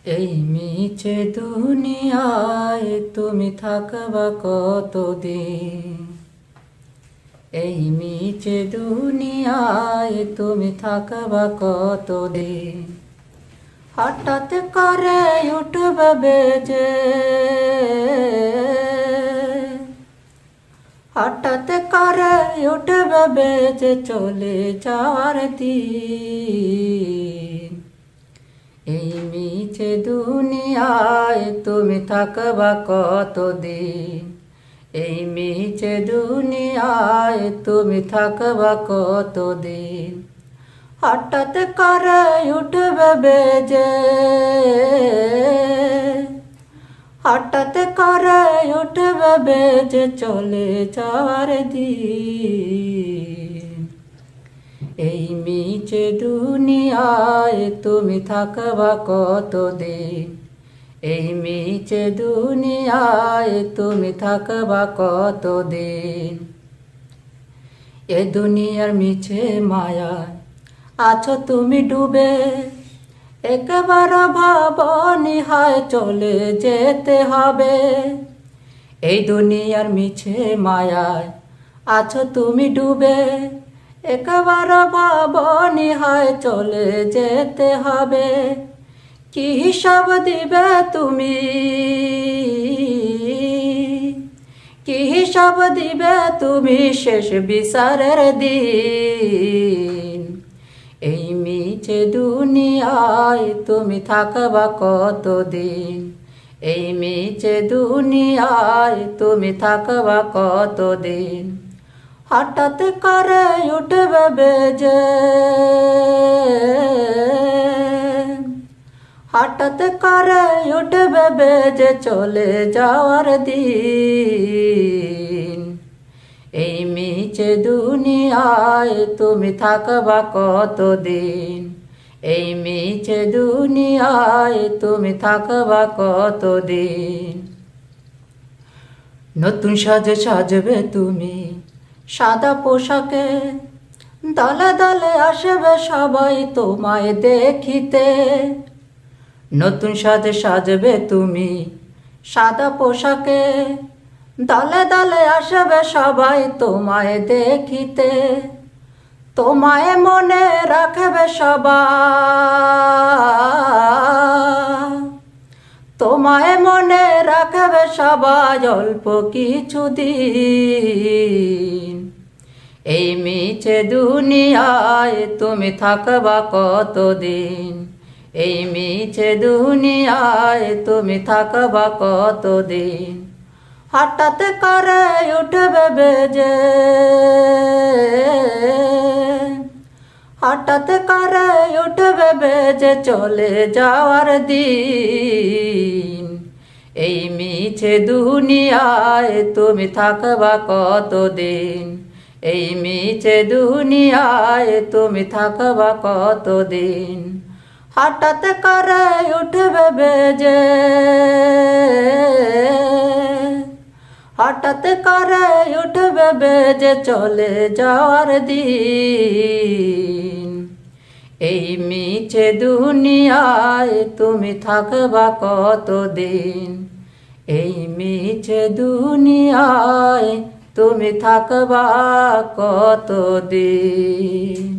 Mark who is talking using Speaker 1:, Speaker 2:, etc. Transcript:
Speaker 1: এই মিছে দুনিয়ায় তুমি থাকবা কতদিন? এই মিছে দুনিয়ায় তুমি থাকবা কতদিন? হঠাৎ করে উঠবে বেজে, হঠাৎ করে উঠবে বেজে চলে যাওয়ার দিন। এই মিছে দুনিয়ায় তুমি থাকবা কতদিন? এই মিছে দুনিয়ায় তুমি থাকবা কতদিন? হঠাৎ করে উঠবে বেজে, হঠাৎ করে উঠবে বেজে চলে যাওয়ার দিন। এই মিছে দুনিয়ায় তুমি থাকবা কতদিন? এই মিছে দুনিয়ায় তুমি থাকবা কতদিন? এ দুনিয়ার মিছে মায়ায় আছো তুমি ডুবে, একবার ভাবনি হায় চলে যেতে হবে। এই দুনিয়ার মিছে মায়ায় আছো তুমি ডুবে, একবার ভাবনি হায় চলে যেতে হবে। কি হিসাব দিবে তুমি? কি হিসাব দিবে তুমি শেষ বিচারের দিন? এই মিছে দুনিয়ায় তুমি থাকবা কতদিন? এই মিছে দুনিয়ায় তুমি থাকবা কতদিন? হঠাৎ করে উঠবে বেজে, হঠাৎ করে উঠবে বেজে চলে যাওয়ার দিন। এই মিছে দুনিয়ায় তুমি থাকবা কতদিন? এই মিছে দুনিয়ায় তুমি থাকবা কতদিন? নতুন সাজে সাজবে তুমি সাদা পোশাকে, দলে দলে আসবে সবাই তোমায় দেখিতে। নতুন সাজে সাজবে তুমি সাদা পোশাকে, দলে দলে আসবে সবাই তোমায় দেখিতে। তোমায় মনে রাখবে সবাই, তোমায় মনে রাখবে সবাই অল্প কিছুদিন। এই মিছে দুনিয়ায় তুমি থাকবা কতদিন? এই মিছে দুনিয়ায় তুমি থাকবা কতদিন? হঠাৎ করে উঠবে বেজে, হঠাৎ করে উঠবে বেজে চলে যাওয়ার দিন। এই মিছে দুনিয়ায় তুমি থাকবা কতদিন? এই মিছে দুনিয়ায় তুমি থাকবা কতদিন? হঠাৎ করে উঠবে বেজে, হঠাৎ করে উঠবে বেজে চলে যাওয়ার দিন। এই মিছে দুনিয়ায় তুমি থাকবা কতদিন? এই মিছে দুনিয়ায় তুমি থাকবা কতদিন?